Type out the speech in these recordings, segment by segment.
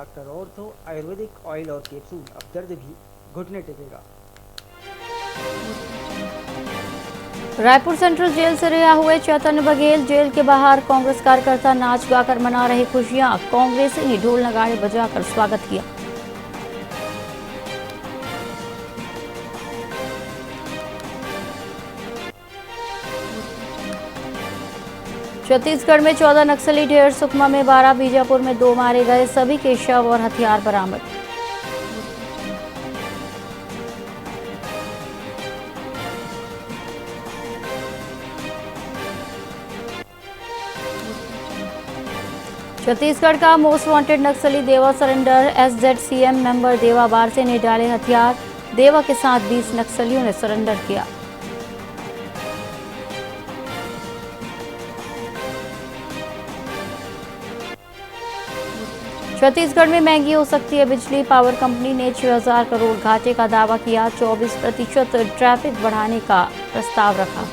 Doctor ortho Ayurvedic oil और capsule, अब दर्द भी घुटने टेकेगा। रायपुर सेंट्रल जेल से रिहा हुए चैतन्य बघेल, जेल के बाहर कांग्रेस कार्यकर्ता नाच गाकर मना रहे खुशियां। कांग्रेसी ने ढोल नगाड़े बजाकर स्वागत किया। छत्तीसगढ़ में 14 नक्सली ढेर, सुकमा में 12, बीजापुर में 2 मारे गए, सभी के शव और हथियार बरामद। छत्तीसगढ़ का मोस्ट वांटेड नक्सली देवा सरेंडर, एसजेडसीएम मेंबर देवा बारसे ने डाले हथियार, देवा के साथ 20 नक्सलियों ने सरेंडर किया। छत्तीसगढ़ में महंगी हो सकती है बिजली, पावर कंपनी ने 6000 करोड़ घाटे का दावा किया, 24% ट्रैफिक बढ़ाने का प्रस्ताव रखा।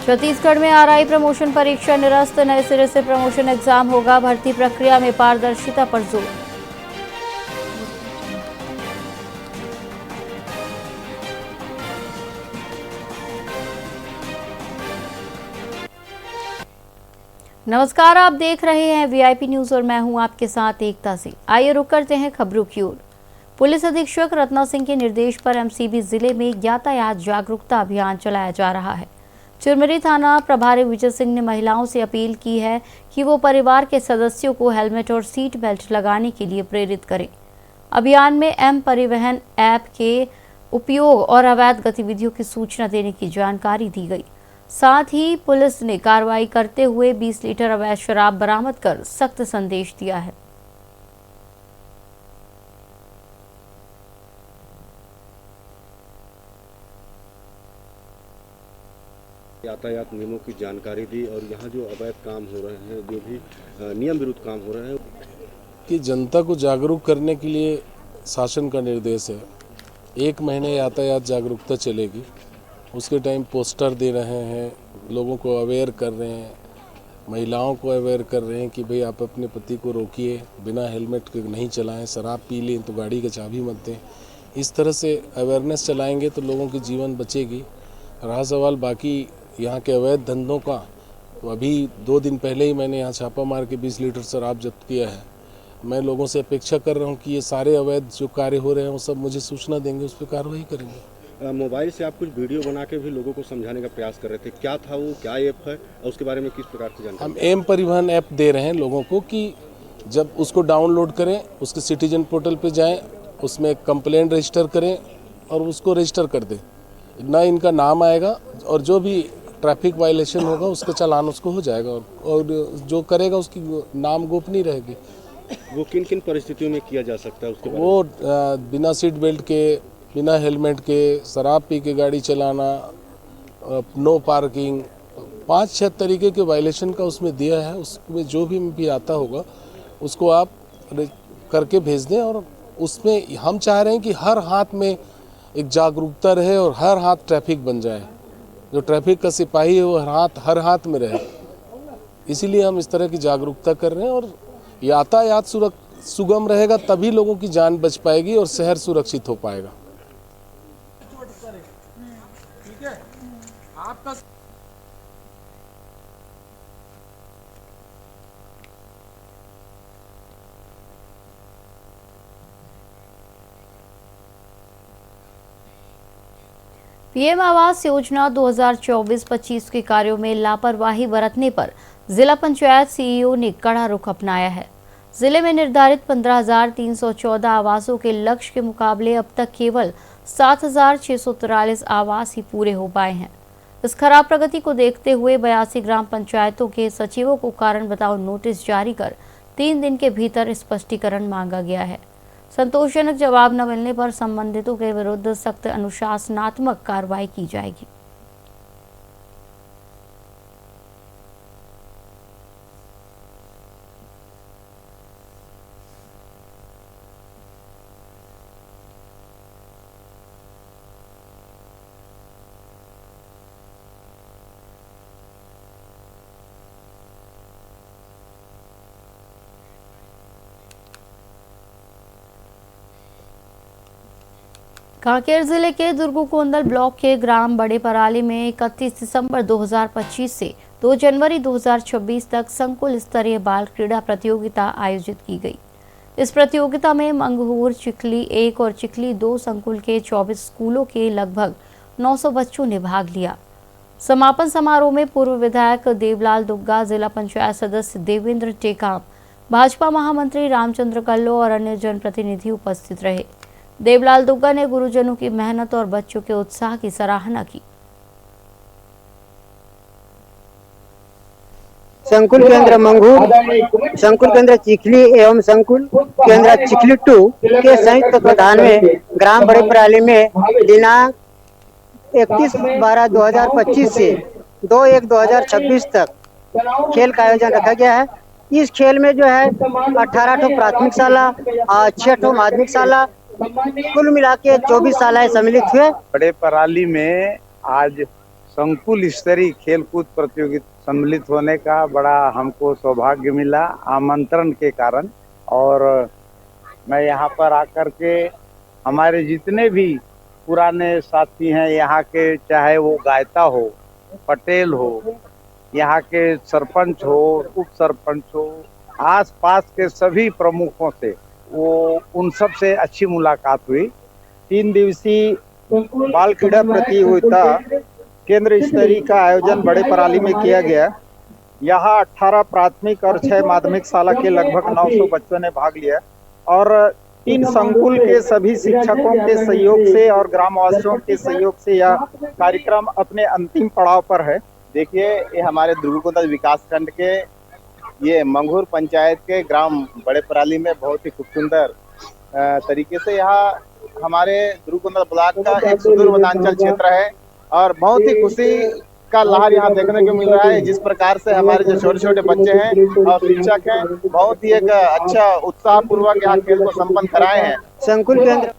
छत्तीसगढ़ में आरआई प्रमोशन परीक्षा निरस्त, नए सिरे से प्रमोशन एग्जाम होगा, भर्ती प्रक्रिया में पारदर्शिता पर जोर। नमस्कार, आप देख रहे हैं वीआईपी न्यूज और मैं हूं आपके साथ एकता सिंह। आइए रुक करते हैं खबरों की ओर। पुलिस अधीक्षक रत्ना सिंह के निर्देश पर एमसीबी जिले में यातायात जागरूकता अभियान चलाया जा रहा है। चिरमिरी थाना प्रभारी विजय सिंह ने महिलाओं से अपील की है कि वो परिवार के सदस्यों को हेलमेट और सीट बेल्ट लगाने के लिए प्रेरित करें। अभियान में एम परिवहन ऐप के उपयोग और अवैध गतिविधियों की सूचना देने की जानकारी दी गई। साथ ही पुलिस ने कार्रवाई करते हुए 20 लीटर अवैध शराब बरामद कर सख्त संदेश दिया है। यातायात नियमों की जानकारी दी और यहाँ जो अवैध काम हो रहे हैं, जो भी नियम विरुद्ध काम हो रहे हैं, कि जनता को जागरूक करने के लिए शासन का निर्देश है। 1 महीने यातायात जागरूकता चलेगी। उसके टाइम पोस्टर दे रहे हैं, लोगों को अवेयर कर रहे हैं, महिलाओं को अवेयर कर रहे हैं कि भाई आप अपने पति को रोकिए, बिना हेलमेट के नहीं चलाएं, शराब पी लें तो गाड़ी की चाबी मत दें। इस तरह से अवेयरनेस चलाएंगे तो लोगों की जीवन बचेगी। रहा सवाल बाकी यहाँ के अवैध धंधों का, तो अभी 2 दिन पहले ही मैंने यहाँ छापा मार के 20 लीटर शराब जब्त किया है। मैं लोगों से अपेक्षा कर रहा हूँ कि ये सारे अवैध जो कार्य हो रहे हैं वो सब मुझे सूचना देंगे, उस पर कार्रवाई करेंगे। मोबाइल से आप कुछ वीडियो बना के भी लोगों को समझाने का प्रयास कर रहे थे, क्या था वो, क्या ऐप है और उसके बारे में किस प्रकार की जानकारी? हम एम परिवहन ऐप दे रहे हैं लोगों को कि जब उसको डाउनलोड करें, उसके सिटीजन पोर्टल पे जाएं, उसमें कंप्लेंट रजिस्टर करें और उसको रजिस्टर कर दें। ना इनका नाम आएगा और जो भी ट्रैफिक वायलेशन होगा उसका चालान उसको हो जाएगा और जो करेगा उसकी नाम गोपनीय रहेगी। वो किन किन परिस्थितियों में किया जा सकता है उसके बारे में? वो बिना सीट बेल्ट के, बिना हेलमेट के, शराब पी के गाड़ी चलाना, नो पार्किंग, 5-6 तरीके के वायलेशन का उसमें दिया है। उसमें जो भी आता होगा उसको आप करके भेज दें। और उसमें हम चाह रहे हैं कि हर हाथ में एक जागरूकता रहे और हर हाथ ट्रैफिक बन जाए। जो ट्रैफिक का सिपाही है वो हर हाथ में रहे। इसीलिए हम इस तरह की जागरूकता कर रहे हैं। और यातायात सुगम रहेगा तभी लोगों की जान बच पाएगी और शहर सुरक्षित हो पाएगा। ठीक है, आपका पीएम आवास योजना 2024-25 के कार्यों में लापरवाही बरतने पर जिला पंचायत सीईओ ने कड़ा रुख अपनाया है। जिले में निर्धारित 15,314 आवासों के लक्ष्य के मुकाबले अब तक केवल 7,643 आवास ही पूरे हो पाए हैं। इस खराब प्रगति को देखते हुए 82 ग्राम पंचायतों के सचिवों को कारण बताओ नोटिस जारी कर 3 दिन के भीतर स्पष्टीकरण मांगा गया है। संतोषजनक जवाब न मिलने पर संबंधितों के विरुद्ध सख्त अनुशासनात्मक कार्रवाई की जाएगी। कांकेर जिले के दुर्गुकोंदल ब्लॉक के ग्राम बड़े पराली में 31 दिसंबर 2025 से 2 जनवरी 2026 तक संकुल स्तरीय बाल क्रीड़ा प्रतियोगिता आयोजित की गई। इस प्रतियोगिता में मंगहूर, चिखली 1 और चिखली 2 संकुल के 24 स्कूलों के लगभग 900 बच्चों ने भाग लिया। समापन समारोह में पूर्व विधायक देवलाल दुग्गा, जिला पंचायत सदस्य देवेंद्र टेकाम, भाजपा महामंत्री रामचंद्र कल्लो और अन्य जनप्रतिनिधि उपस्थित रहे। देवलाल दुग्गा ने गुरुजनों की मेहनत और बच्चों के उत्साह की सराहना की। संकुल केंद्र मंगूर, संकुल केंद्र चिखली एवं संकुल केंद्र चिखली 2 के संयुक्त तत्वाधान में ग्राम बड़े पराली में दिनांक 31/12/2025 से 2/1/2026 तक खेल का आयोजन रखा गया है। इस खेल में जो है 18 ठो प्राथमिक शाला और 6 ठो माध्यमिक शाला, कुल मिला के 24 शालाएं सम्मिलित हुए। बड़े पराली में आज संकुल स्तरीय खेलकूद प्रतियोगिता सम्मिलित होने का बड़ा हमको सौभाग्य मिला आमंत्रण के कारण। और मैं यहाँ पर आकर के हमारे जितने भी पुराने साथी हैं यहाँ के, चाहे वो गायता हो, पटेल हो, यहाँ के सरपंच हो, उप सरपंच हो, आस पास के सभी प्रमुखों से उन सब से अच्छी मुलाकात हुई। 3 दिवसीय बाल क्रीड़ा प्रतियोगिता केंद्र स्तरीय का आयोजन बड़े पराली में किया गया। यहाँ 18 प्राथमिक और 6 माध्यमिक शाला के लगभग 900 बच्चों ने भाग लिया और 3 संकुल के सभी शिक्षकों के सहयोग से और ग्रामवासियों के सहयोग से यह कार्यक्रम अपने अंतिम पड़ाव पर है। देखिए, ये हमारे दुर्गुकोंदल विकास खंड के ये मंगूर पंचायत के ग्राम बड़े पराली में बहुत ही खूब सुंदर तरीके से यहाँ हमारे दुर्गुकोंदल ब्लॉक का एक सुदूर वनांचल क्षेत्र है और बहुत ही खुशी का लहर यहाँ देखने को मिल रहा है। जिस प्रकार से हमारे जो छोटे छोटे बच्चे हैं और शिक्षक हैं, बहुत ही एक अच्छा उत्साह पूर्वक यहाँ खेल को संपन्न कराए हैं। संकुल केंद्र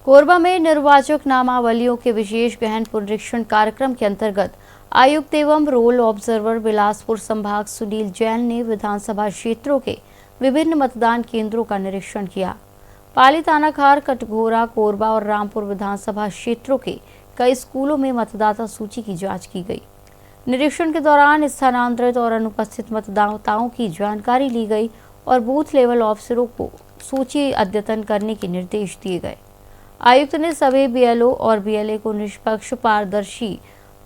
कोरबा में निर्वाचक नामावलियों के विशेष गहन पुनरीक्षण कार्यक्रम के अंतर्गत आयुक्त एवं रोल ऑब्जर्वर बिलासपुर संभाग सुनील जैन ने विधानसभा क्षेत्रों के विभिन्न मतदान केंद्रों का निरीक्षण किया। पाली, तानाखार, कटघोरा, कोरबा और रामपुर विधानसभा क्षेत्रों के कई स्कूलों में मतदाता सूची की जांच की गई। निरीक्षण के दौरान स्थानांतरित और अनुपस्थित मतदाताओं की जानकारी ली गई और बूथ लेवल ऑफिसरों को सूची अद्यतन करने के निर्देश दिए गए। आयुक्त ने सभी बीएलओ और बीएलए को निष्पक्ष, पारदर्शी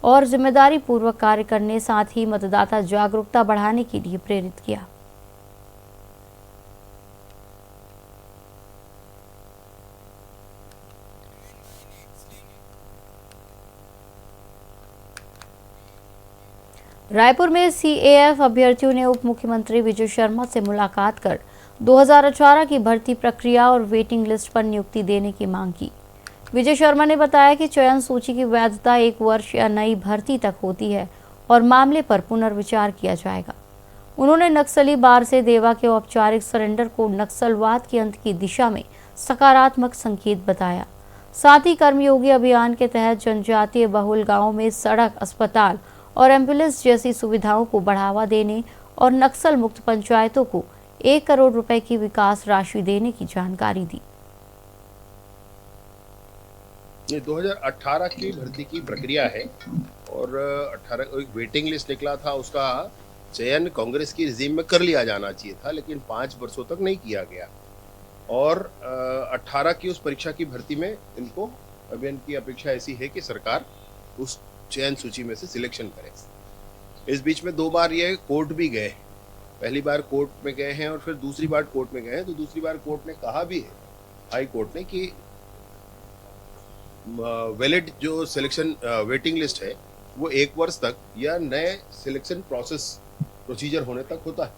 और जिम्मेदारी पूर्वक कार्य करने, साथ ही मतदाता जागरूकता बढ़ाने के लिए प्रेरित किया। रायपुर में सीएएफ अभ्यर्थियों ने उप मुख्यमंत्री विजय शर्मा से मुलाकात कर 2018 की भर्ती प्रक्रिया और वेटिंग लिस्ट पर नियुक्ति देने की मांग की। विजय शर्मा ने बताया कि चयन सूची की वैधता 1 वर्ष या नई भर्ती तक होती है और मामले पर पुनर्विचार किया जाएगा। उन्होंने नक्सली बार से देवा के औपचारिक सरेंडर को नक्सलवाद के अंत की दिशा में सकारात्मक संकेत बताया। साथ ही कर्मयोगी अभियान के तहत जनजातीय बहुल गांवों में सड़क, अस्पताल और एम्बुलेंस जैसी सुविधाओं को बढ़ावा देने और नक्सल मुक्त पंचायतों को 1 करोड़ रुपए की विकास राशि देने की जानकारी दी। ये 2018 की भर्ती की प्रक्रिया है और 18 एक वेटिंग लिस्ट निकला था, उसका चयन कांग्रेस की रिजीम में कर लिया जाना चाहिए था, लेकिन 5 वर्षों तक नहीं किया गया और 18 की उस परीक्षा की भर्ती में इनको अभी इनकी अपेक्षा ऐसी है कि सरकार उस चयन सूची में से सिलेक्शन करे। इस बीच में 2 बार ये कोर्ट भी गए, पहली बार कोर्ट में गए हैं और फिर दूसरी बार कोर्ट में गए हैं। तो दूसरी बार कोर्ट ने कहा भी है, हाई कोर्ट ने, कि वैलिड जो सिलेक्शन वेटिंग लिस्ट है वो 1 वर्ष तक या नए सिलेक्शन प्रोसीजर होने तक होता है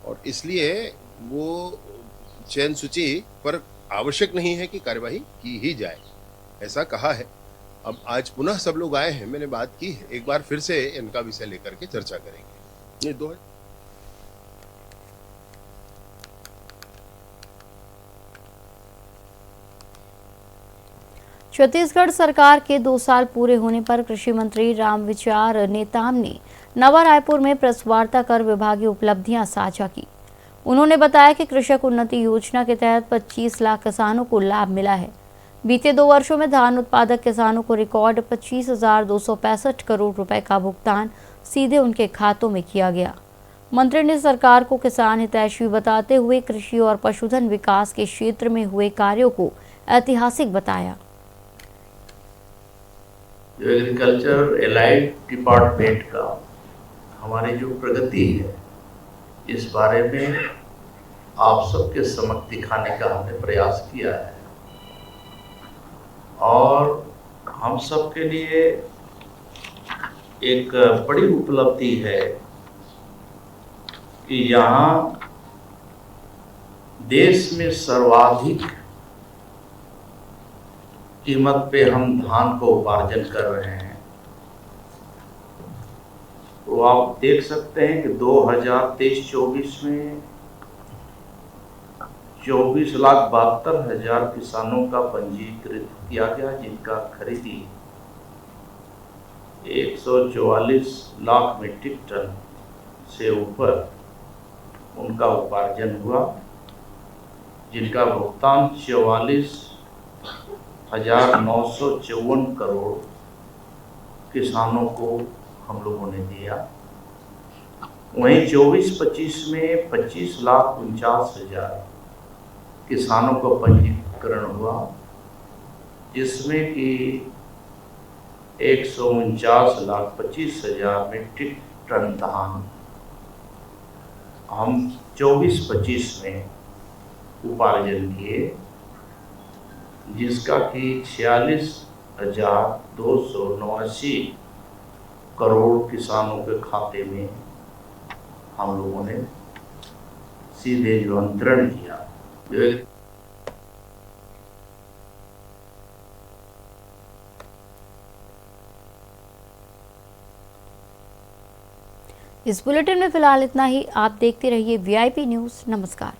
और इसलिए वो चयन सूची पर आवश्यक नहीं है कि कार्यवाही की ही जाए, ऐसा कहा है। अब आज पुनः सब लोग आए हैं, मैंने बात की है, एक बार फिर से इनका विषय लेकर के चर्चा करेंगे। ये 2 छत्तीसगढ़ सरकार के 2 साल पूरे होने पर कृषि मंत्री रामविचार नेताम ने नवा रायपुर में प्रेस वार्ता कर विभागीय उपलब्धियां साझा की। उन्होंने बताया कि कृषक उन्नति योजना के तहत 25 लाख किसानों को लाभ मिला है। बीते 2 वर्षों में धान उत्पादक किसानों को रिकॉर्ड 25,265 करोड़ रुपए का भुगतान सीधे उनके खातों में किया गया। मंत्री ने सरकार को किसान हितैषी बताते हुए कृषि और पशुधन विकास के क्षेत्र में हुए कार्यों को ऐतिहासिक बताया। जो एग्रीकल्चर एलाइड डिपार्टमेंट का हमारी जो प्रगति है, इस बारे में आप सबके समक्ष दिखाने का हमने प्रयास किया है और हम सबके लिए एक बड़ी उपलब्धि है कि यहाँ देश में सर्वाधिक कीमत पे हम धान को उपार्जन कर रहे हैं। तो आप देख सकते हैं कि 2023-24 में 24,72,000 किसानों का पंजीकृत किया गया, जिनका खरीदी 144 लाख मीट्रिक टन से ऊपर उनका उपार्जन हुआ, जिनका भुगतान 44,954 करोड़ किसानों को हम लोगों ने दिया। वहीं 24-25 में 25,49,000 किसानों का पंजीकरण हुआ, जिसमें कि 149,25,000 मीट्रिक टन धान हम 24-25 में उपार्जन किए, जिसका कि 46,279 करोड़ किसानों के खाते में हम लोगों ने सीधे जो अंतरण किया। इस बुलेटिन में फिलहाल इतना ही। आप देखते रहिए VIP न्यूज़। नमस्कार।